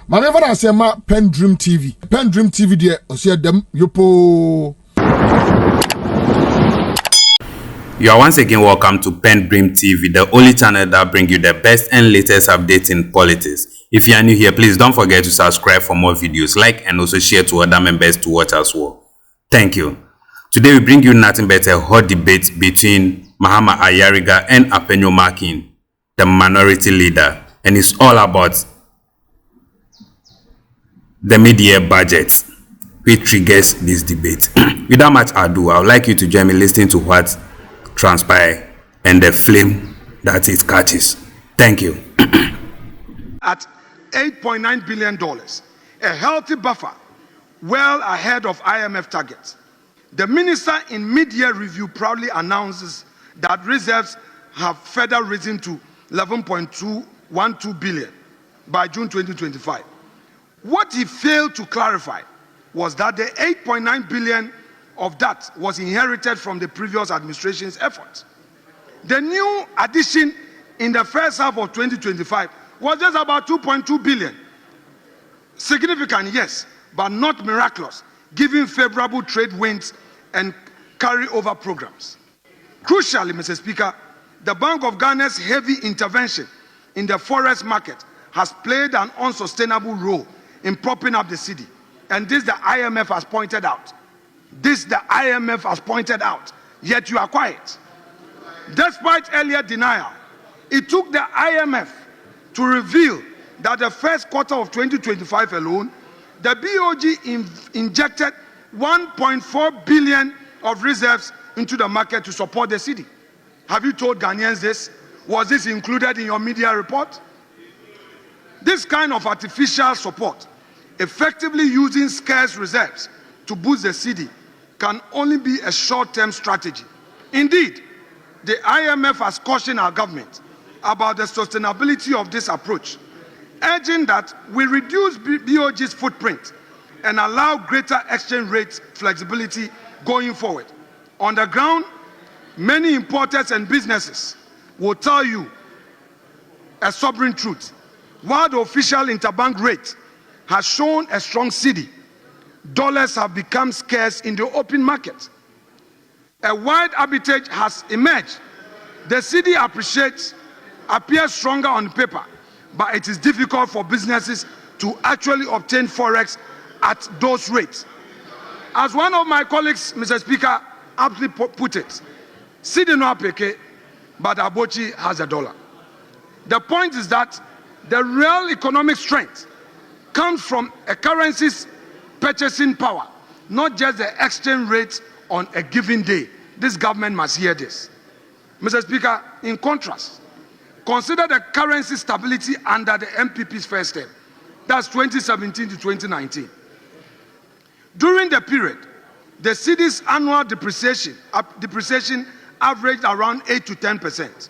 Maneva na sema PENDREAM TV. PENDREAM TV de osia dem yopo. You are once again welcome to PENDREAM TV, the only channel that brings you the best and latest updates in politics. If you are new here, please don't forget to subscribe for more videos, like and also share to other members to watch as well. Thank you. Today we bring you nothing but a hot debate between Mahama Ayariga and Afenyo Markin, the minority leader, and it's all about the mid-year budget, which triggers this debate. Without much ado, I would like you to join me listening to what transpire and the flame that it catches. Thank you. At $8.9 billion, a healthy buffer, well ahead of IMF targets. The minister in mid-year review proudly announces that reserves have further risen to $11.212 billion by June 2025. What he failed to clarify was that the $8.9 billion of that was inherited from the previous administration's efforts. The new addition in the first half of 2025 was just about $2.2 billion. Significant, yes, but not miraculous, given favorable trade winds and carryover programs. Crucially, Mr. Speaker, the Bank of Ghana's heavy intervention in the forest market has played an unsustainable role in propping up the city. And this the IMF has pointed out. This the IMF has pointed out. Yet you are quiet. Despite earlier denial, it took the IMF to reveal that the first quarter of 2025 alone, the BOG injected $1.4 billion of reserves into the market to support the city. Have you told Ghanaians this? Was this included in your media report? This kind of artificial support, effectively using scarce reserves to boost the city, can only be a short-term strategy. Indeed, the IMF has cautioned our government about the sustainability of this approach, urging that we reduce BOG's footprint and allow greater exchange rate flexibility going forward. On the ground, many importers and businesses will tell you a sobering truth. While the official interbank rate has shown a strong cedi, dollars have become scarce in the open market. A wide arbitrage has emerged. The cedi appears stronger on paper, but it is difficult for businesses to actually obtain forex at those rates. As one of my colleagues, Mr. Speaker, aptly put it, cedi no apeke, but Abochi has a dollar. The point is that the real economic strength comes from a currency's purchasing power, not just the exchange rate on a given day. This government must hear this. Mr. Speaker, in contrast, consider the currency stability under the NPP's first term. That's 2017 to 2019. During the period, the city's annual depreciation averaged around 8 to 10%.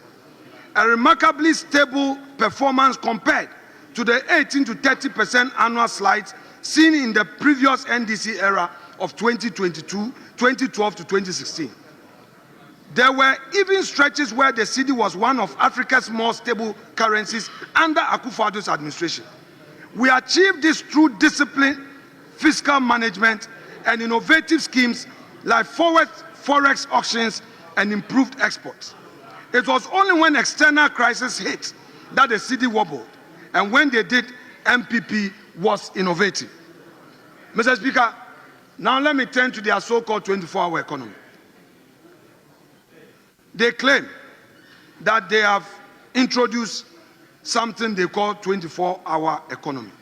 A remarkably stable performance compared to the 18 to 30% annual slides seen in the previous NDC era of 2012 to 2016. There were even stretches where the cedi was one of Africa's more stable currencies under Akufo-Addo's administration. We achieved this through disciplined fiscal management and innovative schemes like forex auctions and improved exports. It was only when external crisis hit that the cedi wobbled, and when they did, NPP was innovative. Mr. Speaker, now let me turn to their so-called 24-hour economy. They claim that they have introduced something they call 24-hour economy.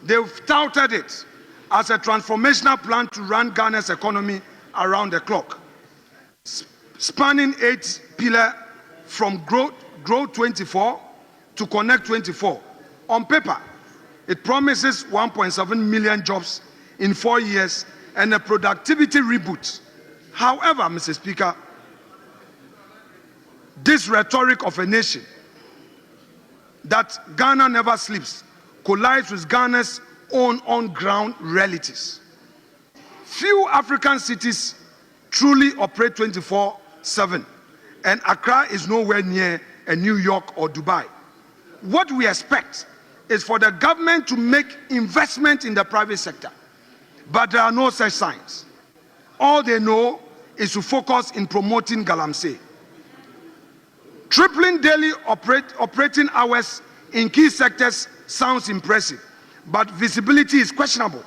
They've touted it as a transformational plan to run Ghana's economy around the clock, spanning 8 pillars from Grow 24 to Connect 24. On paper, it promises 1.7 million jobs in 4 years and a productivity reboot. However, Mr. Speaker, this rhetoric of a nation that Ghana never sleeps collides with Ghana's own on-ground realities. Few African cities truly operate 24/7, and Accra is nowhere near a New York or Dubai. What we expect is for the government to make investment in the private sector. But there are no such signs. All they know is to focus in promoting galamsey. Tripling daily operating hours in key sectors sounds impressive, but visibility is questionable.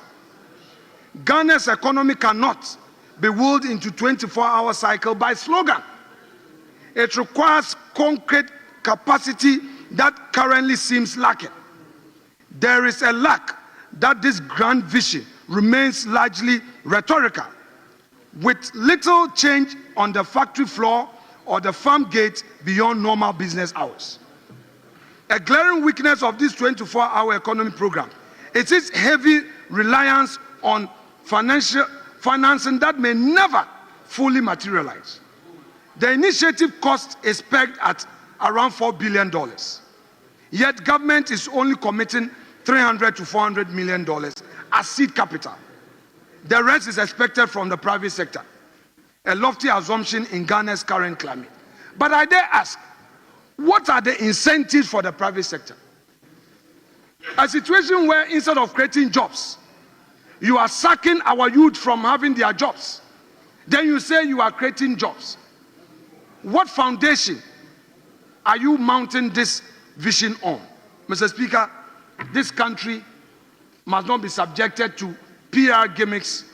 Ghana's economy cannot be willed into 24-hour cycle by slogan. It requires concrete capacity that currently seems lacking. There is a lack that this grand vision remains largely rhetorical, with little change on the factory floor or the farm gate beyond normal business hours. A glaring weakness of this 24-hour economy program is its heavy reliance on financing that may never fully materialize. The initiative cost is pegged at around $4 billion. Yet government is only committing $300 to $400 million as seed capital. The rest is expected from the private sector, a lofty assumption in Ghana's current climate. But I dare ask, what are the incentives for the private sector? A situation where instead of creating jobs, you are sacking our youth from having their jobs. Then you say you are creating jobs. What foundation are you mounting this vision on? Mr. Speaker, this country must not be subjected to PR gimmicks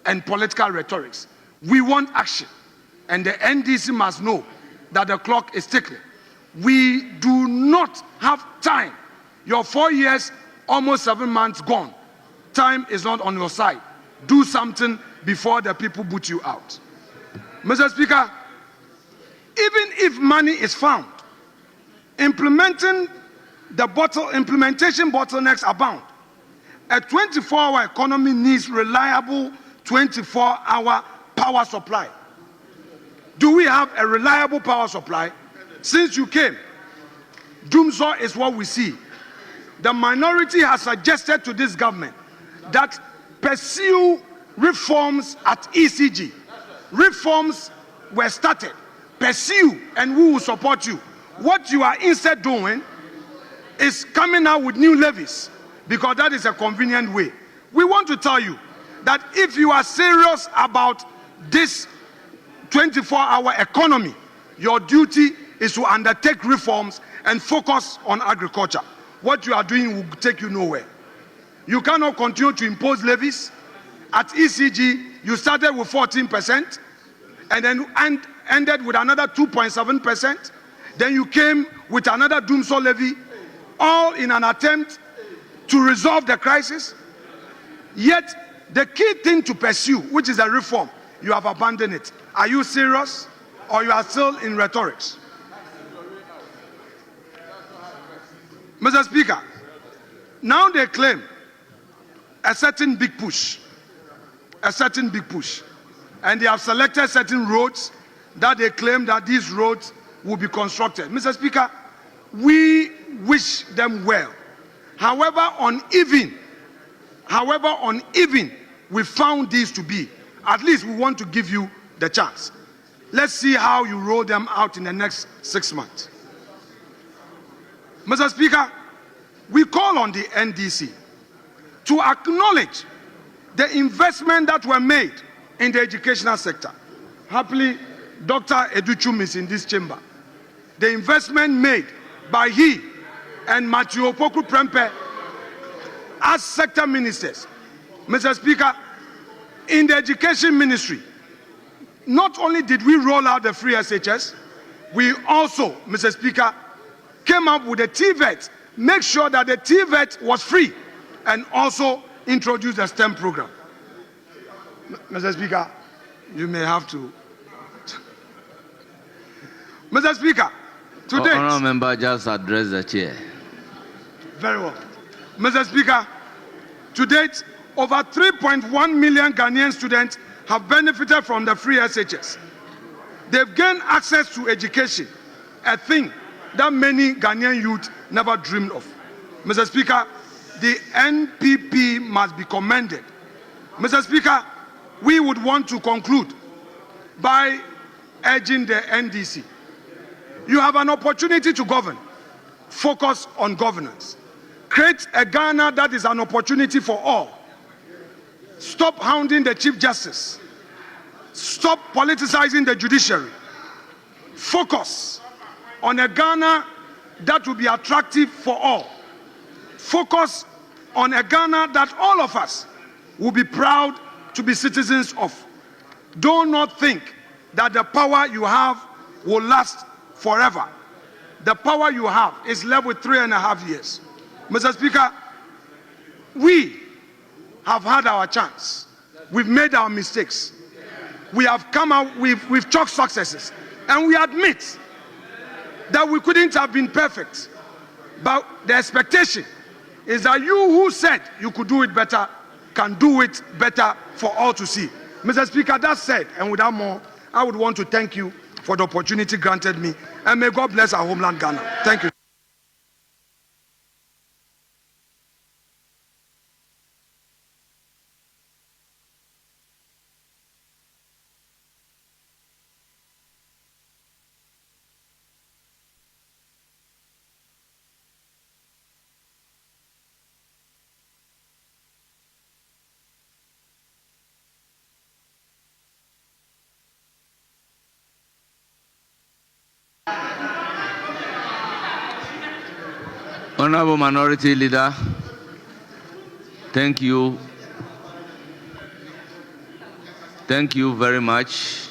and political rhetorics. We want action, and the NDC must know that the clock is ticking. We do not have time. Your 4 years, almost 7 months gone. Time is not on your side. Do something before the people boot you out. Mr. Speaker, even if money is found, implementation bottlenecks abound. A 24-hour economy needs reliable 24-hour power supply. Do we have a reliable power supply? Since you came, doomsday is what we see. The minority has suggested to this government that pursue reforms at ECG. Reforms were started. Pursue, and we will support you. What you are instead doing is coming out with new levies, because that is a convenient way. We want to tell you that if you are serious about this 24-hour economy, your duty is to undertake reforms and focus on agriculture. What you are doing will take you nowhere. You cannot continue to impose levies. At ECG, you started with 14% and then ended with another 2.7%. Then you came with another doomsday levy, all in an attempt to resolve the crisis. Yet, the key thing to pursue, which is a reform, you have abandoned it. Are you serious, or you are still in rhetorics? Mr. Speaker, now they claim a certain big push, and they have selected certain roads that they claim that these roads will be constructed. Mr. Speaker, we wish them well. However uneven we found these to be, at least we want to give you the chance. Let's see how you roll them out in the next 6 months. Mr. Speaker, we call on the NDC to acknowledge the investment that were made in the educational sector. Happily, Dr. Educhum is in this chamber. The investment made by he and Matthew Opoku Prempeh as sector ministers. Mr. Speaker, in the education ministry, not only did we roll out the free SHS, we also, Mr. Speaker, came up with a TVET, make sure that the TVET was free, and also introduced the STEM program. Mr. Speaker, you may have to. Mr. Speaker, to date. Honourable member, just address the chair. Very well. Mr. Speaker, to date, over 3.1 million Ghanaian students have benefited from the free SHS. They've gained access to education, a thing that many Ghanaian youth never dreamed of. Mr. Speaker, the NPP must be commended. Mr. Speaker, we would want to conclude by urging the NDC. You have an opportunity to govern. Focus on governance. Create a Ghana that is an opportunity for all. Stop hounding the Chief Justice. Stop politicizing the judiciary. Focus on a Ghana that will be attractive for all. Focus on a Ghana that all of us will be proud to be citizens of. Do not think that the power you have will last forever. The power you have is left with 3.5 years. Mr. Speaker, we have had our chance. We've made our mistakes. We have come out with chalk successes. And we admit that we couldn't have been perfect. But the expectation is that you who said you could do it better can do it better for all to see. Mr. Speaker, that said, and without more, I would want to thank you for the opportunity granted me. And may God bless our homeland, Ghana. Thank you. Honorable Minority Leader, thank you. Thank you very much.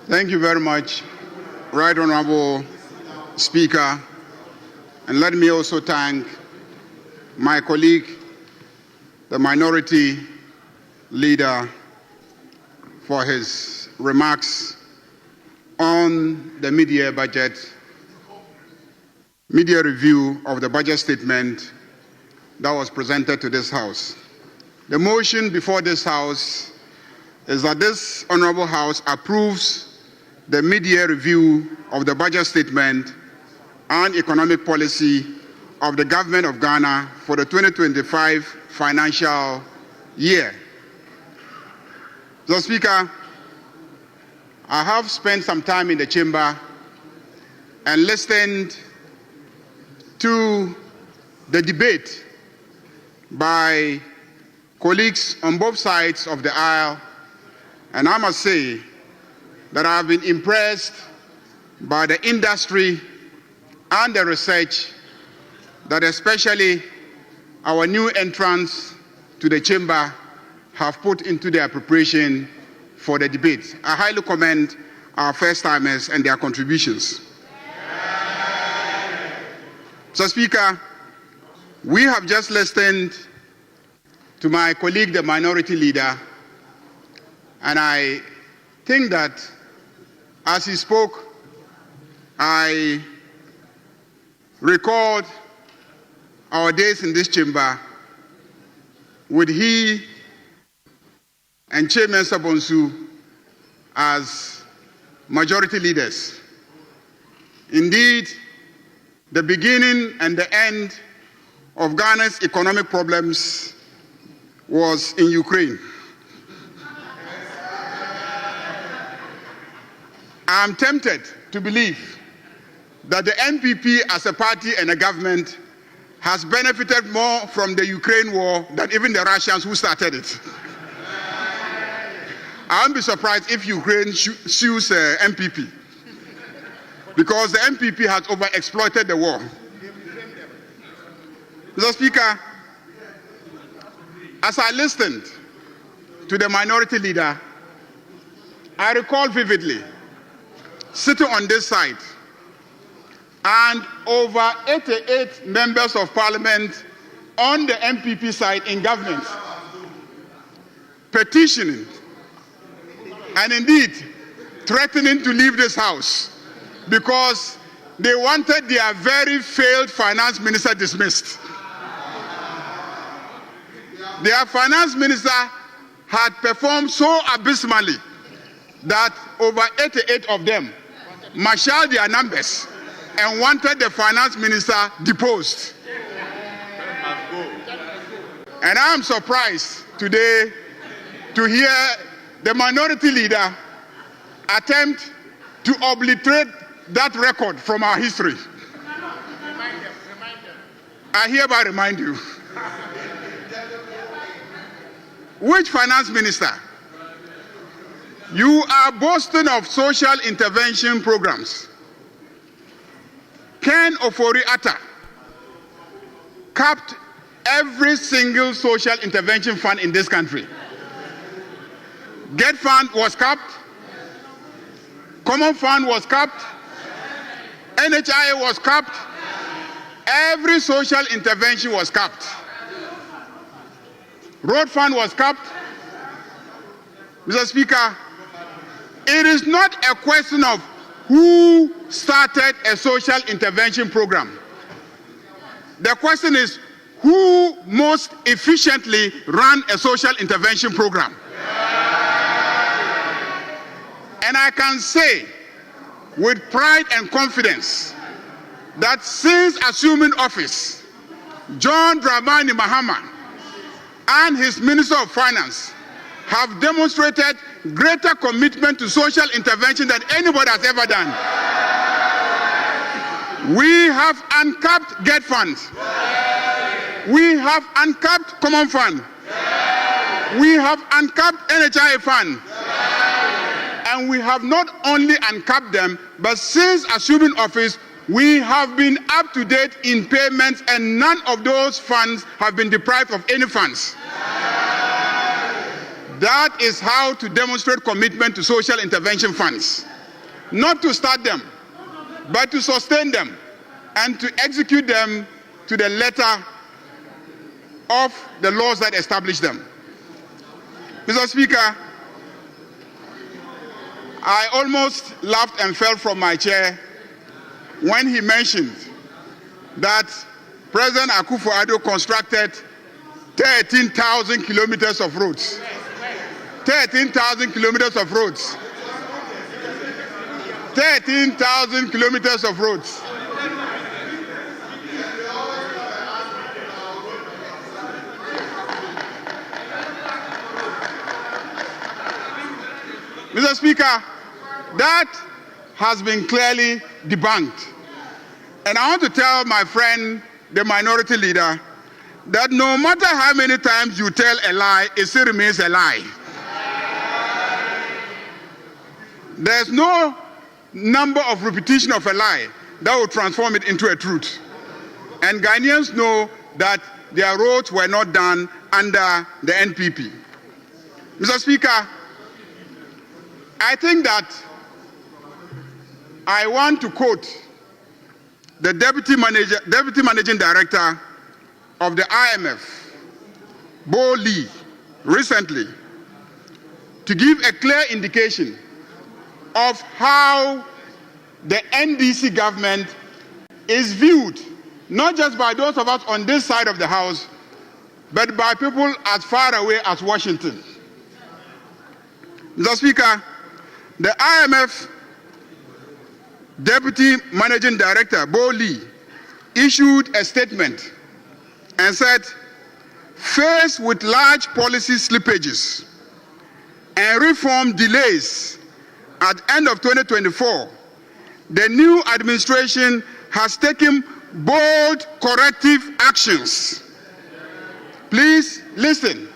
Thank you very much, Right Honorable Speaker. And let me also thank my colleague, the Minority Leader, for his remarks on the mid-year budget, mid-year review of the budget statement that was presented to this House. The motion before this House is that this Honorable House approves the mid-year review of the budget statement and economic policy of the Government of Ghana for the 2025 financial year. Mr. Speaker, I have spent some time in the chamber and listened to the debate by colleagues on both sides of the aisle, and I must say that I have been impressed by the industry and the research that especially our new entrants to the chamber have put into their preparation for the debate. I highly commend our first-timers and their contributions. Mr. Speaker, we have just listened to my colleague, the Minority Leader, and I think that as he spoke, I recalled our days in this chamber with he and Chairman Sabonsu as majority leaders. Indeed, the beginning and the end of Ghana's economic problems was in Ukraine. I'm tempted to believe that the NPP as a party and a government has benefited more from the Ukraine war than even the Russians who started it. I won't be surprised if Ukraine sues NPP, because the NPP has overexploited the war. Mr. Speaker, as I listened to the Minority Leader, I recall vividly sitting on this side and over 88 members of Parliament on the NPP side in government petitioning and indeed threatening to leave this house because they wanted their very failed finance minister dismissed. Their finance minister had performed so abysmally that over 88 of them marshaled their numbers and wanted the finance minister deposed. And I am surprised today to hear the Minority Leader attempt to obliterate that record from our history. I hereby remind you. Which finance minister? You are boasting of social intervention programs. Ken Ofori-Atta capped every single social intervention fund in this country. Get Fund was capped. Common Fund was capped. NHI was capped. Every social intervention was capped. Road Fund was capped. Mr. Speaker, it is not a question of who started a social intervention program. The question is who most efficiently ran a social intervention program. And I can say with pride and confidence that since assuming office, John Dramani Mahama and his Minister of Finance have demonstrated greater commitment to social intervention than anybody has ever done. We have uncapped Get Funds. We have uncapped Common Fund. We have uncapped NHI Fund. And we have not only uncapped them, but since assuming office, we have been up to date in payments, and none of those funds have been deprived of any funds. That is how to demonstrate commitment to social intervention funds. Not to start them, but to sustain them and to execute them to the letter of the laws that establish them. Mr. Speaker, I almost laughed and fell from my chair when he mentioned that President Akufo-Addo constructed 13,000 kilometers of roads. 13,000 kilometers of roads. 13,000 kilometers of roads. Mr. Speaker, that has been clearly debunked. And I want to tell my friend, the minority leader, that no matter how many times you tell a lie, it still remains a lie. There's no number of repetition of a lie that will transform it into a truth. And Ghanaians know that their roads were not done under the NPP. Mr. Speaker, I think that I want to quote the Deputy Managing Director of the IMF, Bo Lee, recently, to give a clear indication of how the NDC government is viewed, not just by those of us on this side of the House, but by people as far away as Washington. Mr. Speaker, the IMF Deputy Managing Director, Bo Lee, issued a statement and said, faced with large policy slippages and reform delays at the end of 2024, the new administration has taken bold corrective actions. Please listen.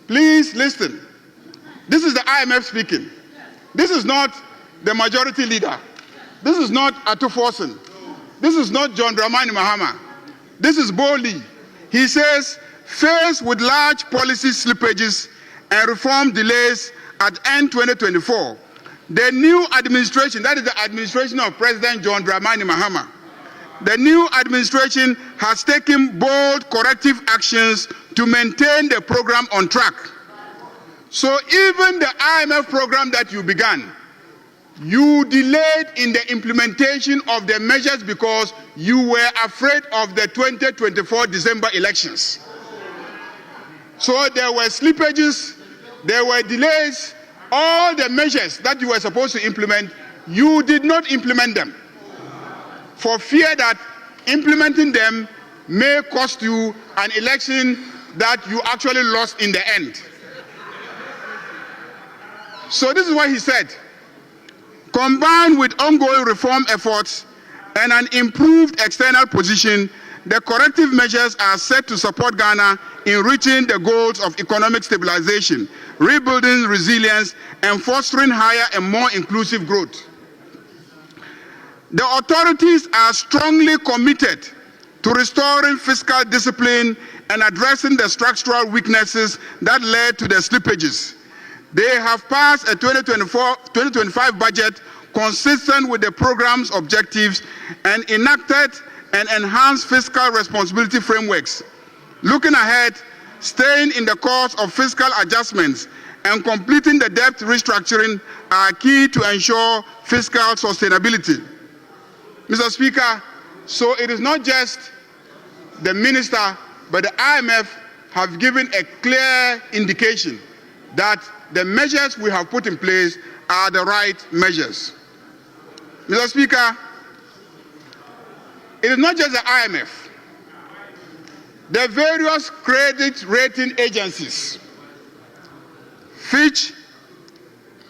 Please listen. This is the IMF speaking. This is not the majority leader. This is not Ato Forson. This is not John Dramani Mahama. This is Bo Lee. He says, faced with large policy slippages and reform delays at end 2024, the new administration, that is the administration of President John Dramani Mahama, the new administration has taken bold corrective actions to maintain the program on track. So even the IMF program that you began, you delayed in the implementation of the measures because you were afraid of the 2024 December elections. So there were slippages, there were delays, all the measures that you were supposed to implement, you did not implement them for fear that implementing them may cost you an election that you actually lost in the end. So this is what he said. Combined with ongoing reform efforts and an improved external position, the corrective measures are set to support Ghana in reaching the goals of economic stabilization, rebuilding resilience, and fostering higher and more inclusive growth. The authorities are strongly committed to restoring fiscal discipline and addressing the structural weaknesses that led to the slippages. They have passed a 2024-2025 budget consistent with the program's objectives and enacted and enhanced fiscal responsibility frameworks. Looking ahead, staying in the course of fiscal adjustments and completing the debt restructuring are key to ensure fiscal sustainability. Mr. Speaker, so it is not just the minister, but the IMF have given a clear indication that the measures we have put in place are the right measures. Mr. Speaker, it is not just the IMF. The various credit rating agencies, Fitch,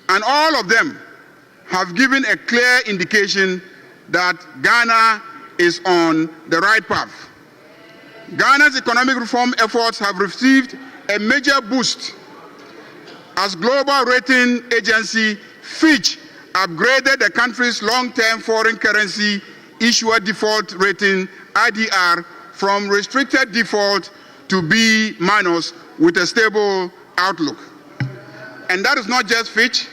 and all of them have given a clear indication that Ghana is on the right path. Ghana's economic reform efforts have received a major boost as global rating agency Fitch upgraded the country's long-term foreign currency issuer default rating IDR from restricted default to B- with a stable outlook. And that is not just Fitch.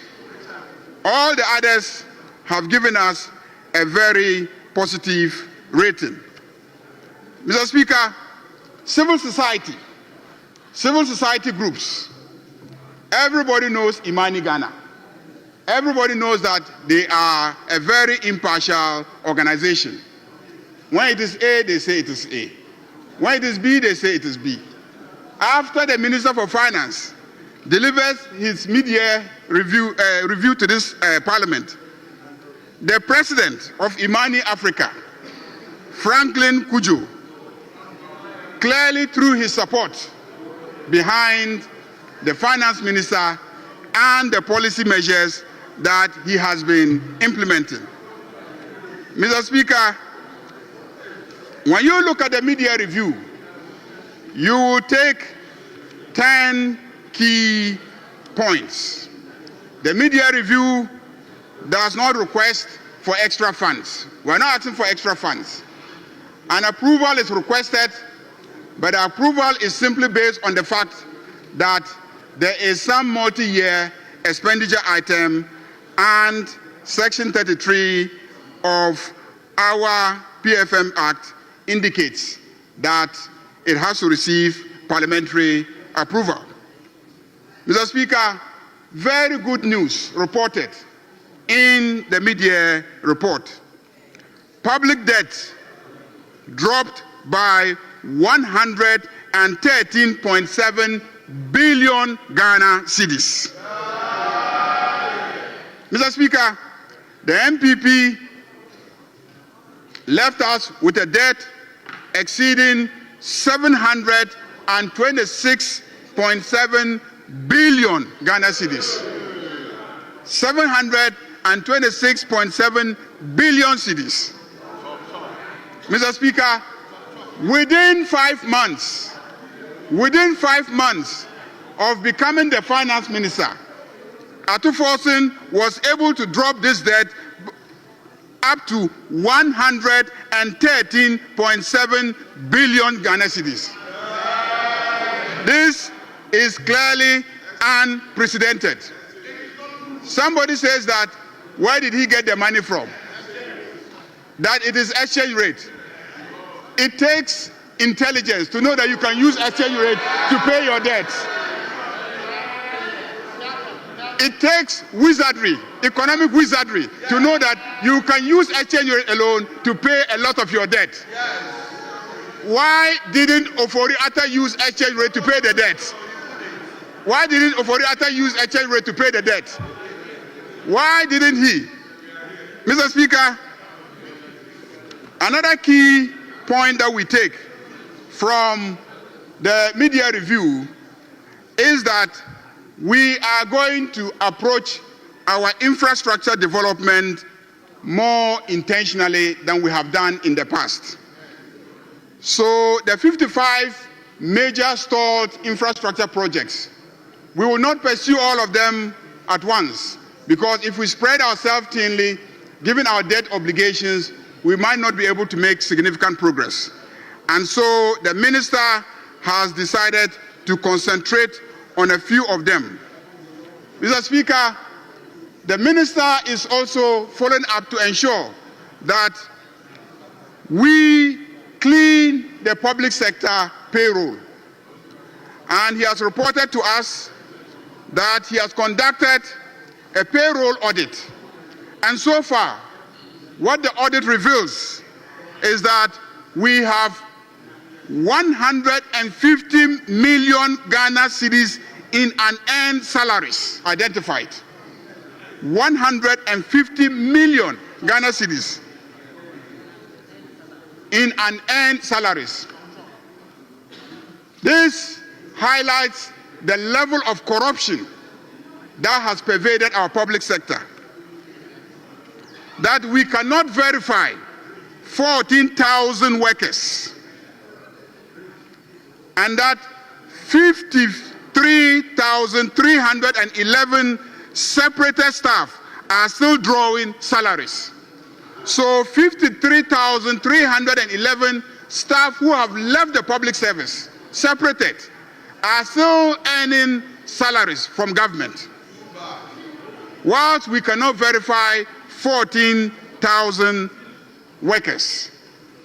All the others have given us a very positive rating. Mr. Speaker, civil society groups, everybody knows Imani Ghana. Everybody knows that they are a very impartial organization. When it is A, they say it is A. When it is B, they say it is B. After the Minister for Finance delivers his mid-year review to this Parliament, the President of Imani Africa, Franklin Kujo, clearly threw his support behind the Finance Minister and the policy measures that he has been implementing. Mr. Speaker, when you look at the media review, you will take 10 key points. The media review does not request for extra funds. We're not asking for extra funds. An approval is requested, but the approval is simply based on the fact that there is some multi-year expenditure item and Section 33 of our PFM Act indicates that it has to receive parliamentary approval. Mr. Speaker, very good news reported in the mid-year report. Public debt dropped by 113.7 billion Ghana cedis. Mr. Speaker, the NPP left us with a debt exceeding 726.7 billion Ghana cedis. 726.7 billion cedis. Mr. Speaker, within 5 months of becoming the finance minister, Atuforsen was able to drop this debt up to 113.7 billion Ghana cedis. This is clearly unprecedented. Somebody says that, where did he get the money from? That it is exchange rate. It takes intelligence to know that you can use exchange rate to pay your debts. It takes wizardry, economic wizardry, to know that you can use exchange rate alone to pay a lot of your debt. Why didn't Ofori Atta use exchange rate to pay the debt? Why didn't Ofori Atta use exchange rate to pay the debt? Why didn't he? Mr. Speaker, another key point that we take from the media review is that we are going to approach our infrastructure development more intentionally than we have done in the past. So the 55 major stalled infrastructure projects, we will not pursue all of them at once, because if we spread ourselves thinly, given our debt obligations, we might not be able to make significant progress. And so the minister has decided to concentrate on a few of them. Mr. Speaker, the minister is also following up to ensure that we clean the public sector payroll. And he has reported to us that he has conducted a payroll audit. And so far, what the audit reveals is that we have 150 million Ghana cedis in unearned salaries identified. 150 million Ghana cedis in unearned salaries. This highlights the level of corruption that has pervaded our public sector. That we cannot verify 14,000 workers, and that 53,311 separated staff are still drawing salaries. So 53,311 staff who have left the public service, separated, are still earning salaries from government, whilst we cannot verify 14,000 workers.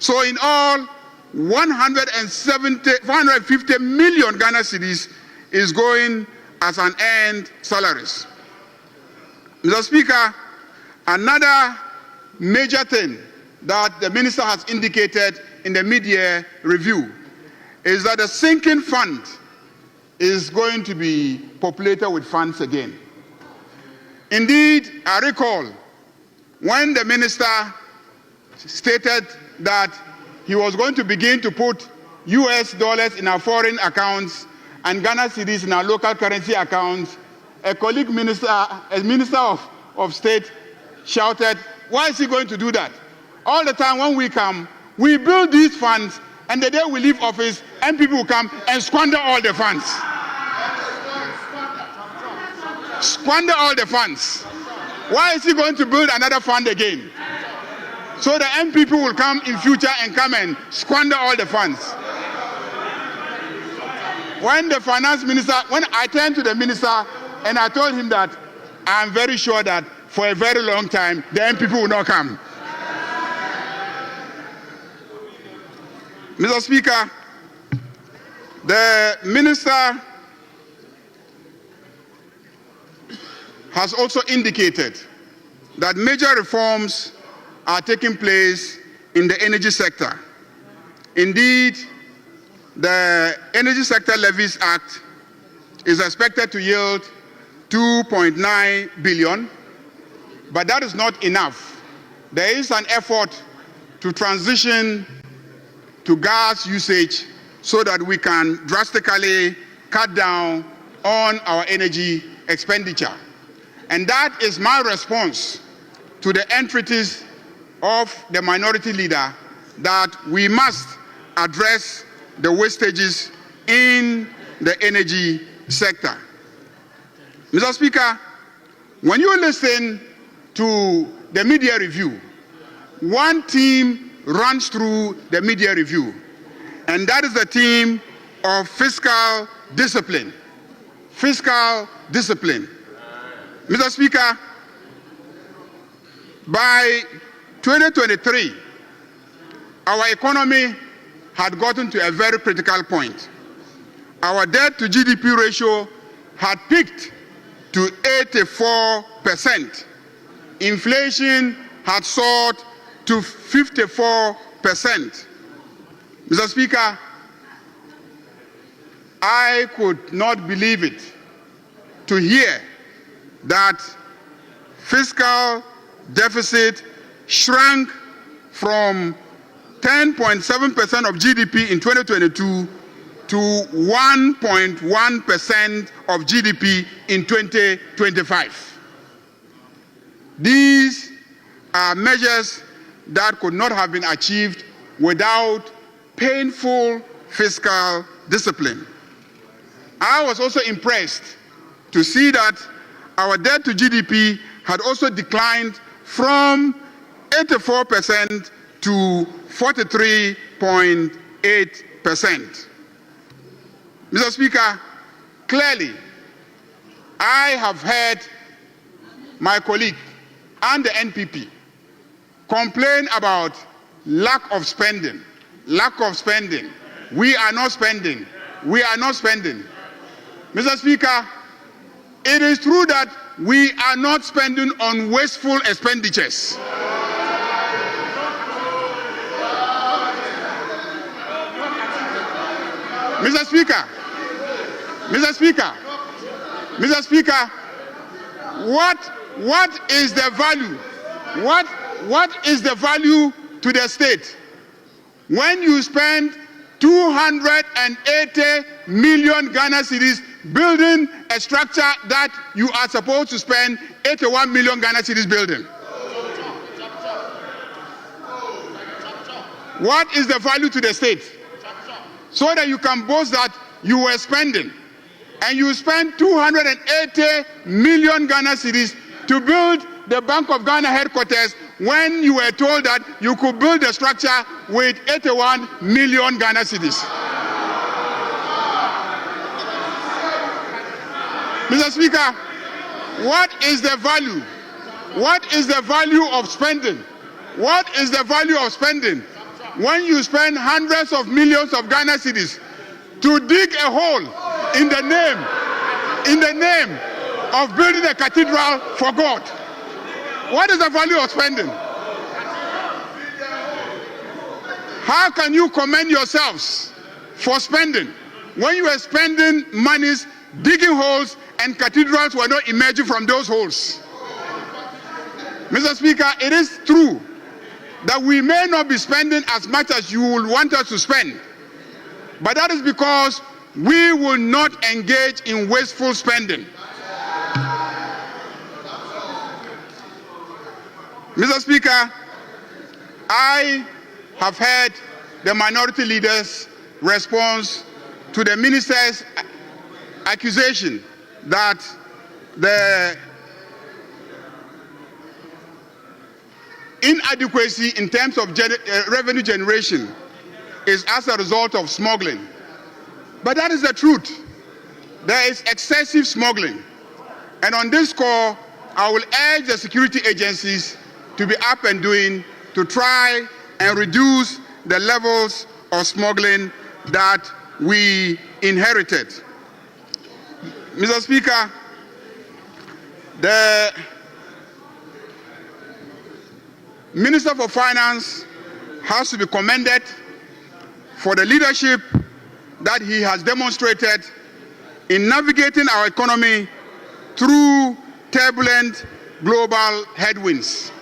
So in all, 450 million Ghana cedis is going as unearned salaries. Mr. Speaker, another major thing that the minister has indicated in the mid-year review is that the sinking fund is going to be populated with funds again. Indeed, I recall when the minister stated that he was going to begin to put US dollars in our foreign accounts and Ghana cedis in our local currency accounts, a colleague minister, a minister of state shouted, why is he going to do that? All the time when we come, we build these funds, and the day we leave office, NPP will come and squander all the funds. Squander all the funds. Why is he going to build another fund again? So the NPP will come in future and come and squander all the funds. When the finance minister, when I turned to the minister and I told him that I'm very sure that for a very long time the NPP will not come. Mr. Speaker, the minister has also indicated that major reforms are taking place in the energy sector. Indeed, the Energy Sector Levies Act is expected to yield 2.9 billion, but that is not enough. There is an effort to transition to gas usage so that we can drastically cut down on our energy expenditure. And that is my response to the entreaties of the minority leader that we must address the wastages in the energy sector. Mr. Speaker, when you listen to the media review, one theme runs through the media review, and that is the theme of fiscal discipline. Fiscal discipline. Mr. Speaker, by 2023, our economy had gotten to a very critical point. Our debt to GDP ratio had peaked to 84%. Inflation had soared to 54%. Mr. Speaker, I could not believe it to hear that fiscal deficit shrank from 10.7% of GDP in 2022 to 1.1% of GDP in 2025. These are measures that could not have been achieved without painful fiscal discipline. I was also impressed to see that our debt to GDP had also declined from 84% to 43.8%. Mr. Speaker, clearly, I have heard my colleague and the NPP complain about lack of spending. Lack of spending. We are not spending. We are not spending. Mr. Speaker, it is true that we are not spending on wasteful expenditures. Mr. Speaker, Mr. Speaker, Mr. Speaker, what is the value? What is the value to the state when you spend 280 million Ghana cedis building a structure that you are supposed to spend 81 million Ghana cedis building? What is the value to the state? So that you can boast that you were spending, and you spent 280 million Ghana cedis to build the Bank of Ghana headquarters when you were told that you could build the structure with 81 million Ghana cedis. Mr. Speaker, what is the value? What is the value of spending? What is the value of spending when you spend hundreds of millions of Ghana cedis to dig a hole in the name of building a cathedral for God? What is the value of spending? How can you commend yourselves for spending when you are spending monies digging holes and cathedrals were not emerging from those holes? Mr. Speaker, it is true that we may not be spending as much as you would want us to spend, but that is because we will not engage in wasteful spending. Mr. Speaker, I have heard the minority leader's response to the minister's accusation that the inadequacy in terms of revenue generation is as a result of smuggling. But that is the truth. There is excessive smuggling. And on this score, I will urge the security agencies to be up and doing to try and reduce the levels of smuggling that we inherited. Mr. Speaker, the Minister for Finance has to be commended for the leadership that he has demonstrated in navigating our economy through turbulent global headwinds.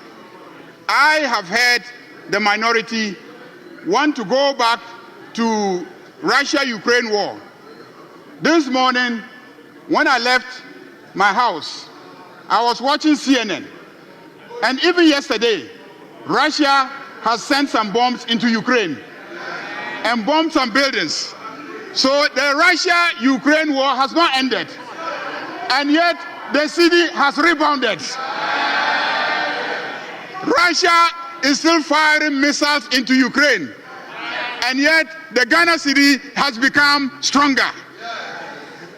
I have heard the minority want to go back to Russia-Ukraine war. This morning, when I left my house, I was watching CNN. And even yesterday, Russia has sent some bombs into Ukraine and bombed some buildings. So the Russia-Ukraine war has not ended. And yet, the city has rebounded. Russia is still firing missiles into Ukraine. And yet, the Ghana city has become stronger.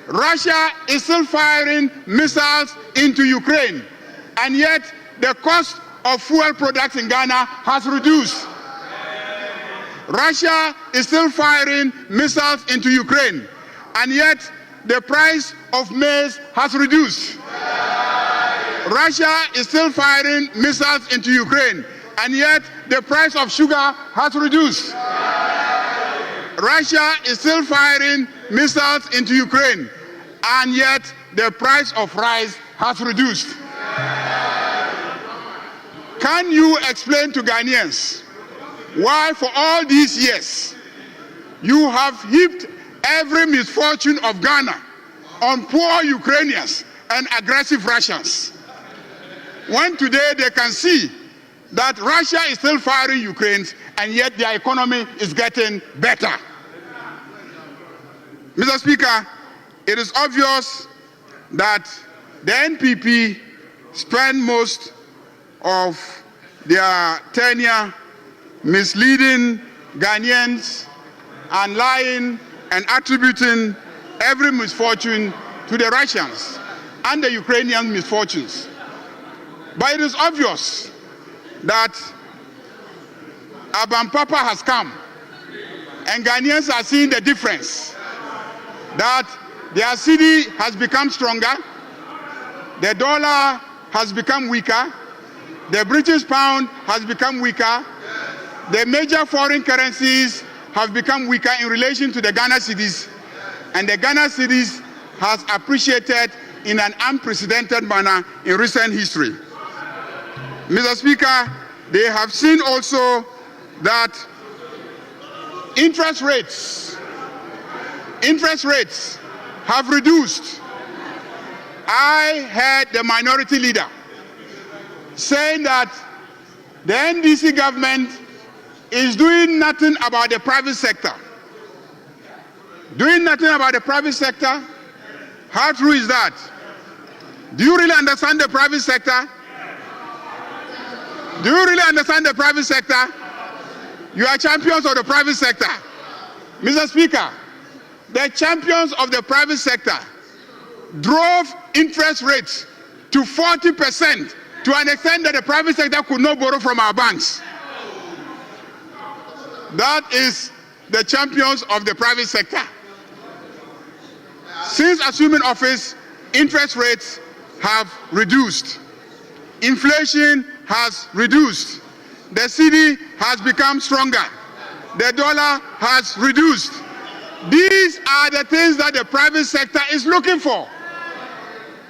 Russia is still firing missiles into Ukraine. And yet, the cost of fuel products in Ghana has reduced. Russia is still firing missiles into Ukraine. And yet, the price of maize has reduced. Russia is still firing missiles into Ukraine, and yet the price of sugar has reduced. Russia is still firing missiles into Ukraine, and yet the price of rice has reduced. Can you explain to Ghanaians why for all these years you have heaped every misfortune of Ghana on poor Ukrainians and aggressive Russians? when today they can see that Russia is still firing Ukraine and yet their economy is getting better. Mr. Speaker, it is obvious that the NPP spend most of their tenure misleading Ghanaians and lying and attributing every misfortune to the Russians and the Ukrainian misfortunes. But it is obvious that Aban Papa has come and Ghanaians are seeing the difference, that their city has become stronger, the dollar has become weaker, the British pound has become weaker, the major foreign currencies have become weaker in relation to the Ghana cedis, and the Ghana cedis has appreciated in an unprecedented manner in recent history. Mr. Speaker, they have seen also that interest rates have reduced. I heard the minority leader saying that the NDC government is doing nothing about the private sector. Doing nothing about the private sector? How true is that? Do you really understand the private sector? Do you really understand the private sector? You are champions of the private sector. Mr. Speaker, the champions of the private sector drove interest rates to 40% to an extent that the private sector could not borrow from our banks. That is the champions of the private sector. Since assuming office, interest rates have reduced. Inflation has reduced. The cedi has become stronger. The dollar has reduced. These are the things that the private sector is looking for.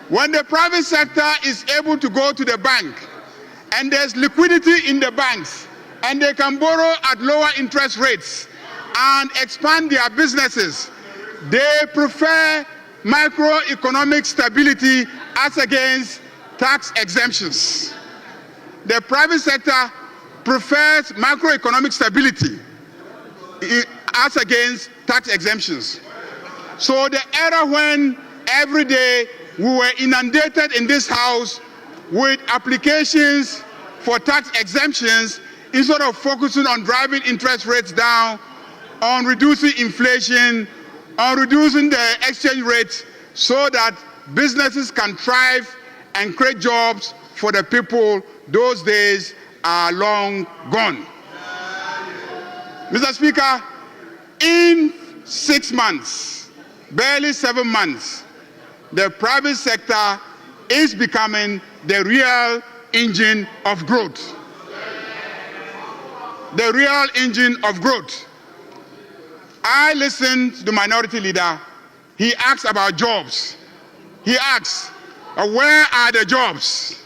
When the private sector is able to go to the bank and there's liquidity in the banks and they can borrow at lower interest rates and expand their businesses, they prefer macroeconomic stability as against tax exemptions. The private sector prefers macroeconomic stability as against tax exemptions. So the era when every day we were inundated in this house with applications for tax exemptions instead of focusing on driving interest rates down, on reducing inflation, on reducing the exchange rate so that businesses can thrive and create jobs for the people, those days are long gone. Mr. Speaker, in 6 months, barely 7 months, the private sector is becoming the real engine of growth. The real engine of growth. I listened to the minority leader. He asked about jobs. He asks, where are the jobs?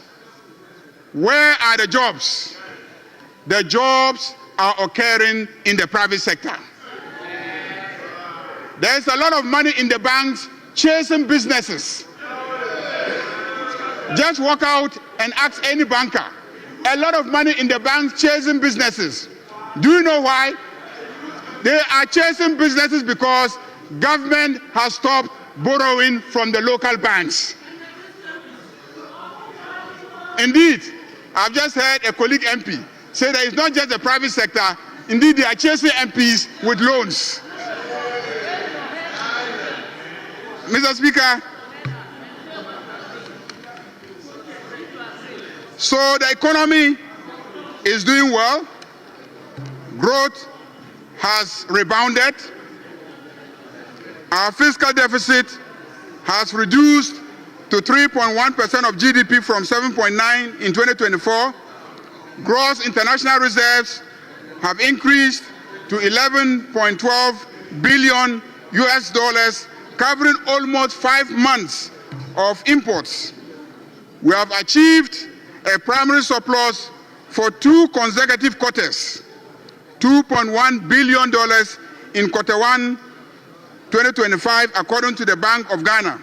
Where are the jobs? The jobs are occurring in the private sector. There's a lot of money in the banks chasing businesses. Just walk out and ask any banker. A lot of money in the banks chasing businesses. Do you know why? They are chasing businesses because government has stopped borrowing from the local banks. Indeed, I've just heard a colleague MP say that it's not just the private sector. Indeed, they are chasing MPs with loans. Mr. Speaker, so the economy is doing well. Growth has rebounded. Our fiscal deficit has reduced to 3.1% of GDP from 7.9 in 2024. Gross international reserves have increased to 11.12 billion US dollars, covering almost 5 months of imports. We have achieved a primary surplus for 2 consecutive quarters, $2.1 billion in Q1 2025, according to the Bank of Ghana.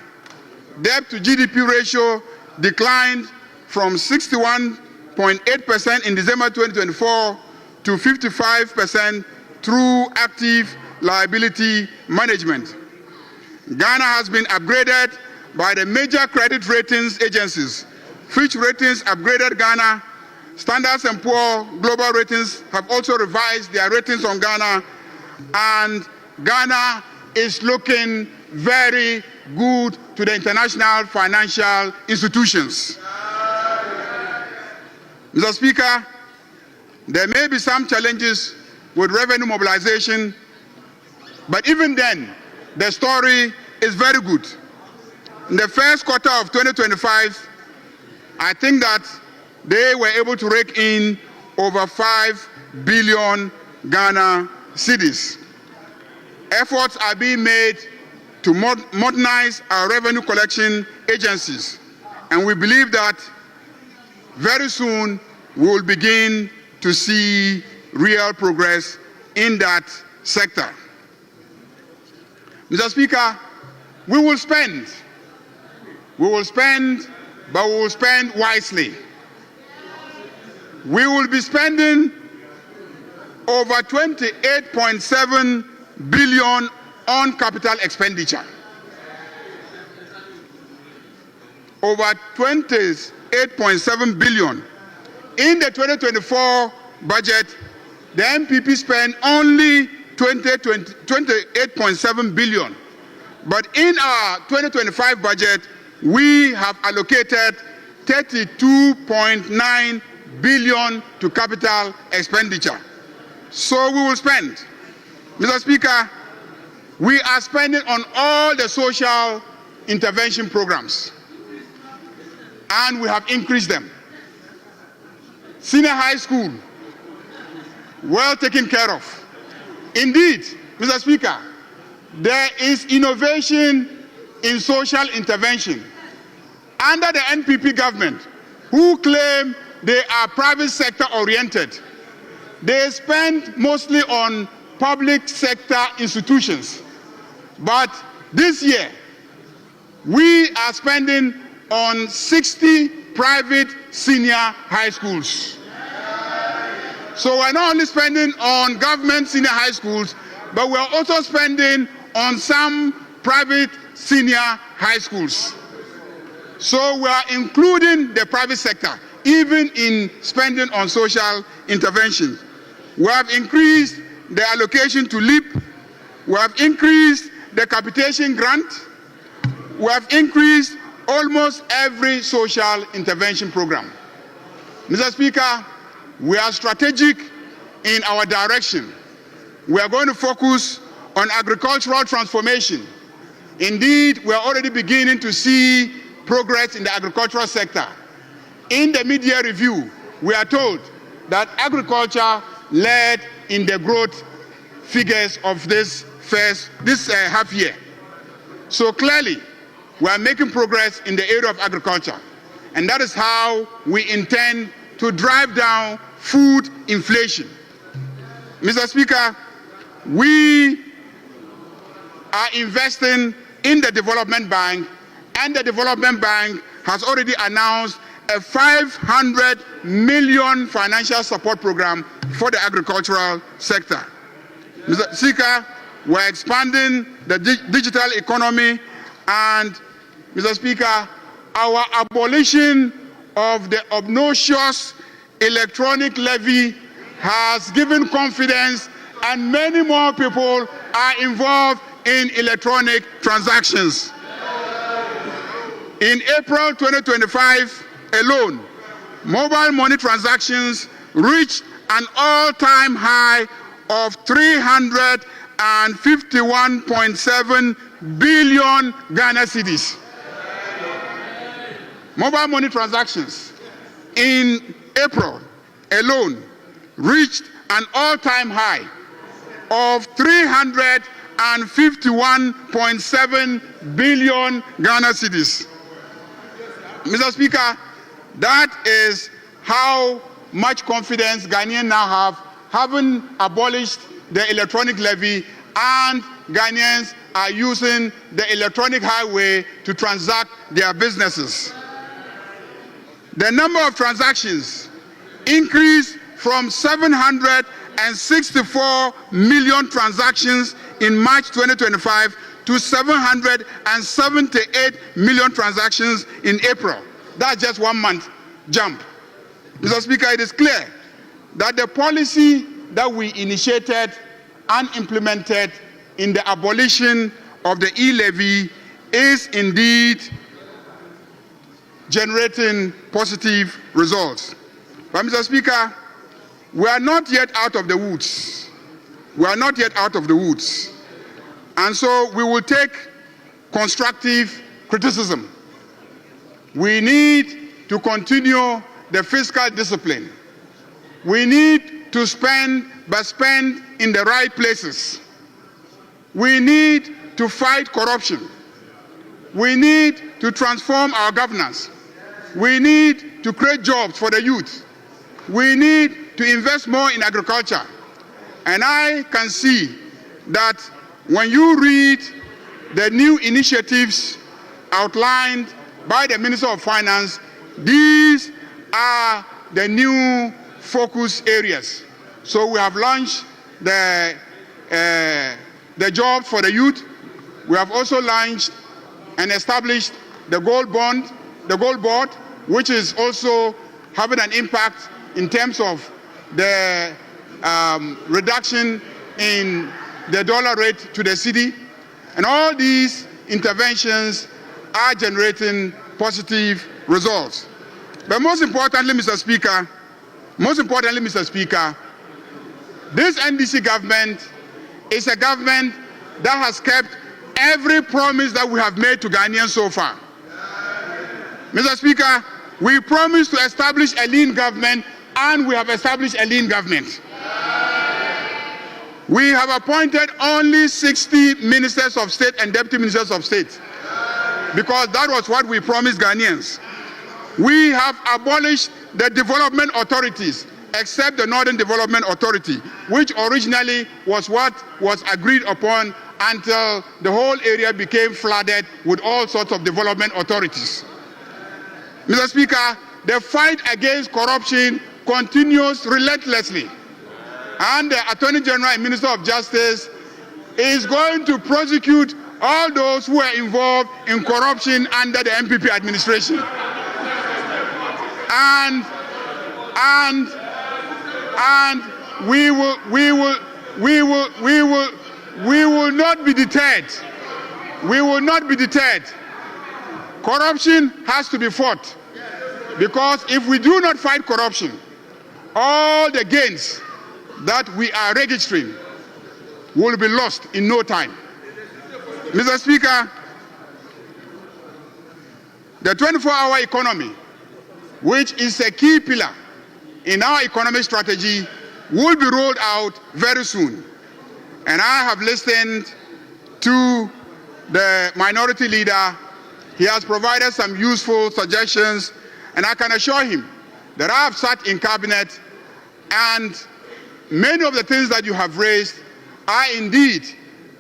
Debt to GDP ratio declined from 61.8% in December 2024 to 55% through active liability management. Ghana has been upgraded by the major credit ratings agencies. Fitch Ratings upgraded Ghana. Standard & Poor's Global Ratings have also revised their ratings on Ghana, and Ghana is looking very good to the international financial institutions. Mr. Speaker, there may be some challenges with revenue mobilization, but even then, the story is very good. In the first quarter of 2025, I think that they were able to rake in over 5 billion Ghana cedis. Efforts are being made to modernize our revenue collection agencies, and we believe that very soon we will begin to see real progress in that sector. Mr. Speaker, we will spend, but we will spend wisely. We will be spending over 28.7 billion on capital expenditure. Over 28.7 billion. In the 2024 budget, the NPP spent only 28.7 billion. But in our 2025 budget, we have allocated 32.9 billion to capital expenditure. So we will spend. Mr. Speaker, we are spending on all the social intervention programs, and we have increased them. Senior high school, well taken care of. Indeed, Mr. Speaker, there is innovation in social intervention. Under the NPP government, who claim they are private sector oriented, they spend mostly on public sector institutions. But this year, we are spending on 60 private senior high schools. So we're not only spending on government senior high schools, but we're also spending on some private senior high schools. So we are including the private sector, even in spending on social intervention. We have increased the allocation to LEAP. We have increased the capitation grant. We have increased almost every social intervention program. Mr. Speaker, we are strategic in our direction. We are going to focus on agricultural transformation. Indeed, we are already beginning to see progress in the agricultural sector. In the media review, we are told that agriculture led in the growth figures of this half year. So clearly, we are making progress in the area of agriculture, and that is how we intend to drive down food inflation. Mr. Speaker, we are investing in the Development Bank, and the Development Bank has already announced a 500 million financial support program for the agricultural sector. Mr. Speaker, we're expanding the digital economy, and Mr. Speaker, our abolition of the obnoxious electronic levy has given confidence, and many more people are involved in electronic transactions. In April 2025 alone, mobile money transactions reached an all-time high of 351.7 billion Ghana cedis. Mobile money transactions in April alone reached an all-time high of 351.7 billion Ghana cedis. Mr. Speaker, that is how much confidence Ghanaians now have, having abolished the electronic levy, and Ghanaians are using the electronic highway to transact their businesses. the number of transactions increased from 764 million transactions in March 2025 to 778 million transactions in April. That's just 1 month jump. Mr. Speaker, it is clear that the policy that we initiated and implemented in the abolition of the e-levy is indeed generating positive results. But Mr. Speaker, we are not yet out of the woods. We are not yet out of the woods. And so we will take constructive criticism. We need to continue the fiscal discipline. We need to spend, but spend in the right places. We need to fight corruption. We need to transform our governance. We need to create jobs for the youth. We need to invest more in agriculture. And I can see that when you read the new initiatives outlined by the Minister of Finance, these are the new focus areas. So we have launched the jobs for the youth. We have also launched and established the gold board, which is also having an impact in terms of the reduction in the dollar rate to the cedi. And all these interventions are generating positive results. But most importantly, Mr. Speaker, this NDC government is a government that has kept every promise that we have made to Ghanaians so far. Mr. Speaker, we promised to establish a lean government, and we have established a lean government. We have appointed only 60 ministers of state and deputy ministers of state, because that was what we promised Ghanaians. We have abolished the development authorities, except the Northern Development Authority, which originally was what was agreed upon until the whole area became flooded with all sorts of development authorities. Mr. Speaker, the fight against corruption continues relentlessly. And the Attorney General and Minister of Justice is going to prosecute all those who are involved in corruption under the NPP administration. And we will not be deterred. We will not be deterred. Corruption has to be fought, because if we do not fight corruption, all the gains that we are registering will be lost in no time. Mr. Speaker, the 24-hour economy, which is a key pillar in our economic strategy, will be rolled out very soon. And I have listened to the minority leader. He has provided some useful suggestions, and I can assure him that I have sat in cabinet, and many of the things that you have raised are indeed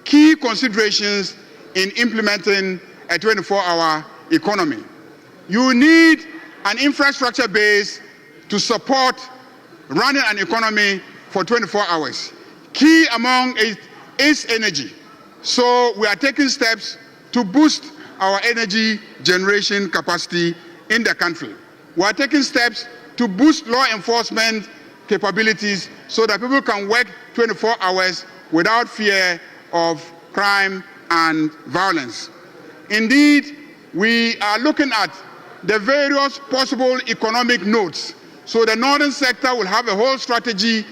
key considerations in implementing a 24-hour economy. You need an infrastructure base to support running an economy for 24 hours. Key among it is energy. So we are taking steps to boost our energy generation capacity in the country. We are taking steps to boost law enforcement capabilities so that people can work 24 hours without fear of crime and violence. Indeed, we are looking at the various possible economic nodes. So the northern sector will have a whole strategy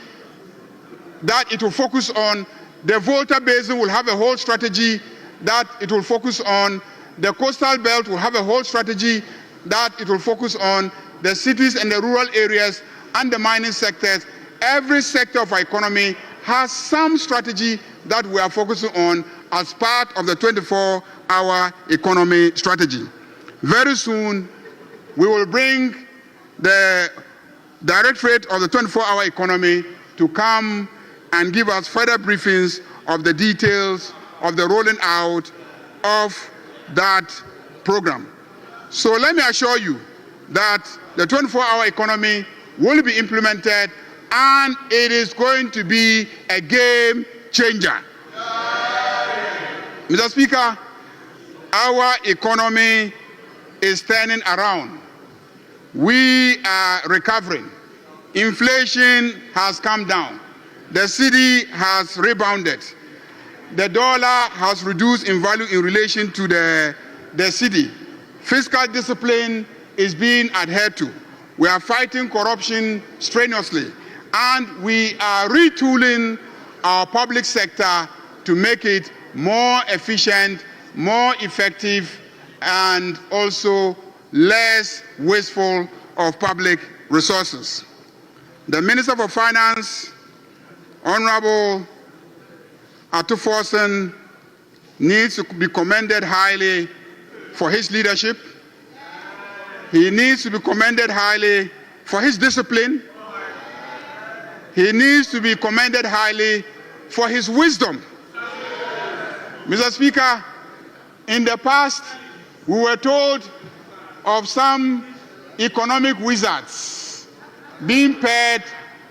that it will focus on. The Volta Basin will have a whole strategy that it will focus on. The coastal belt will have a whole strategy that it will focus on. The cities and the rural areas and the mining sectors. Every sector of our economy has some strategy that we are focusing on as part of the 24-hour economy strategy. Very soon, we will bring the Directorate of the 24-hour economy to come and give us further briefings of the details of the rolling out of that program. So let me assure you that the 24-hour economy will be implemented, and it is going to be a game changer. Mr. Speaker, our economy is turning around. We are recovering. Inflation has come down. The cedi has rebounded. The dollar has reduced in value in relation to the cedi. Fiscal discipline is being adhered to. We are fighting corruption strenuously, and we are retooling our public sector to make it more efficient, more effective, and also less wasteful of public resources. The Minister for Finance, Honorable Atuforsen, needs to be commended highly for his leadership. He needs to be commended highly for his discipline. He needs to be commended highly for his wisdom. Mr. Speaker, in the past, we were told of some economic wizards being paired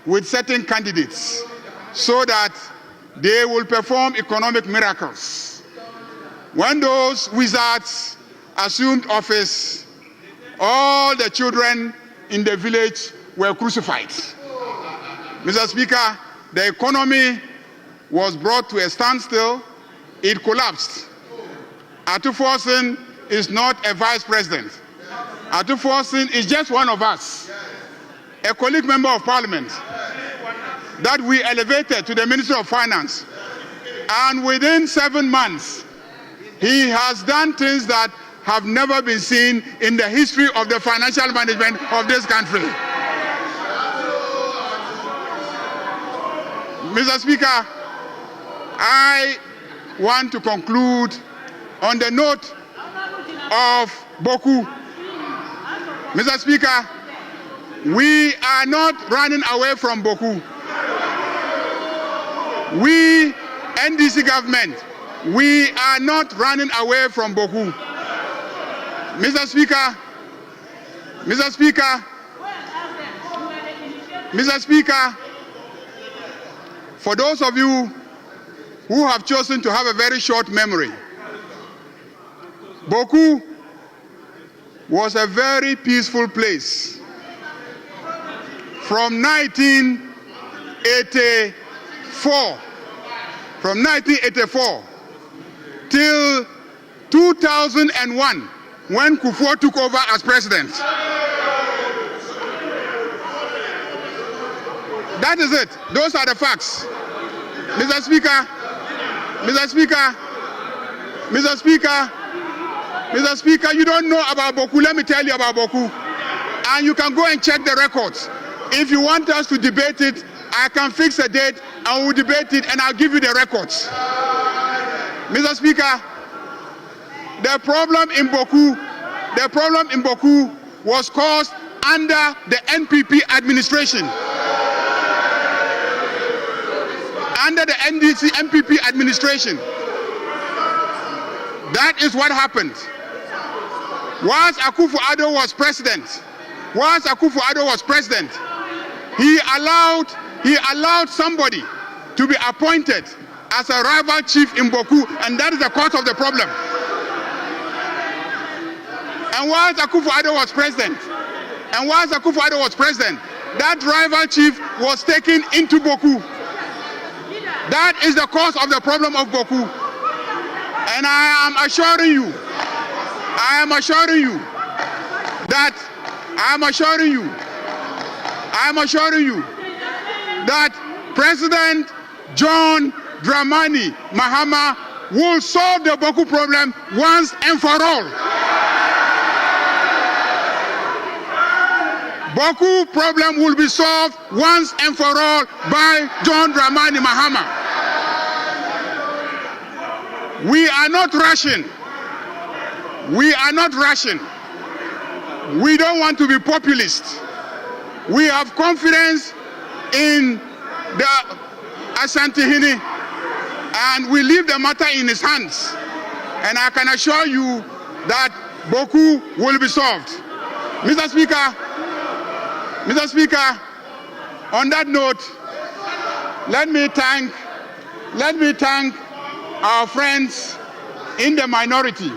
with certain candidates so that they will perform economic miracles. When those wizards assumed office, all the children in the village were crucified. Mr. Speaker, the economy was brought to a standstill. It collapsed. Atuforsen is not a vice president. Atuforsen is just one of us, a colleague member of parliament that we elevated to the Ministry of Finance. And within 7 months, he has done things that have never been seen in the history of the financial management of this country. Mr. Speaker, I want to conclude on the note of Boku. Mr. Speaker, we are not running away from Boku. We, NDC government, we are not running away from Boku. Mr. Speaker, Mr. Speaker, Mr. Speaker, for those of you who have chosen to have a very short memory, Boku was a very peaceful place from 1984 till 2001 when Kufuor took over as president. That is it. Those are the facts. Mr. Speaker, Mr. Speaker, Mr. Speaker, Mr. Speaker, you don't know about Boku. Let me tell you about Boku. And you can go and check the records. If you want us to debate it, I can fix a date and we'll debate it and I'll give you the records. Mr. Speaker, the problem in Boku was caused under the NPP administration. Under the NPP administration. That is what happened. Once Akufo-Addo was president, he allowed somebody to be appointed as a rival chief in Boku, and that is the cause of the problem. And once Akufo-Addo was president, that rival chief was taken into Boku. That is the cause of the problem of Boku. And I am assuring you that President John Dramani Mahama will solve the Boku problem once and for all. Boku problem will be solved once and for all by John Dramani Mahama. We are not rushing. We don't want to be populist. We have confidence in the Asantehene, and we leave the matter in his hands. And I can assure you that Boku will be solved. Mr. Speaker, on that note, let me thank our friends in the minority.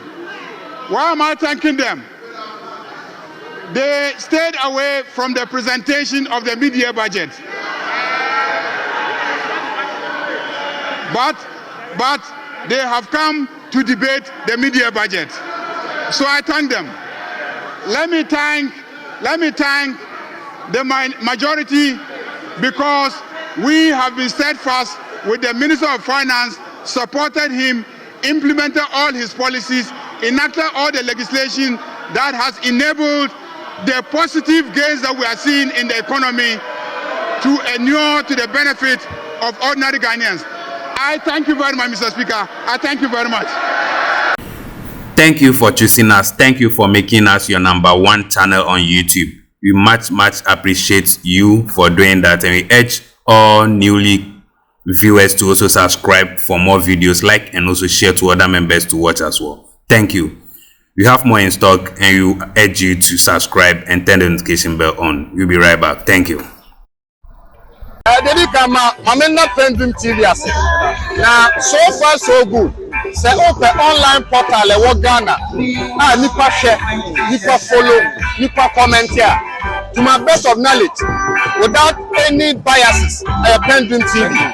Why am I thanking them? They stayed away from the presentation of the mid-year budget. But they have come to debate the mid-year budget. So I thank them. Let me thank the majority, because we have been steadfast with the Minister of Finance, supported him, implemented all his policies, enacted all the legislation that has enabled the positive gains that we are seeing in the economy to inure to the benefit of ordinary Ghanaians. I thank you very much, Mr. Speaker. I thank you very much. Thank you for choosing us. Thank you for making us your #1 channel on YouTube. We much appreciate you for doing that, and we urge all newly viewers to also subscribe for more videos, like and also share to other members to watch as well. Thank you. We have more in stock, and we urge you to subscribe and turn the notification bell on. We'll be right back. Thank you. PENDREAM TV now, so far so good. Say open online portal e wo Ghana. Nipa share, nipa follow, nipa comment here. To my best of knowledge, without any biases, PENDREAM TV.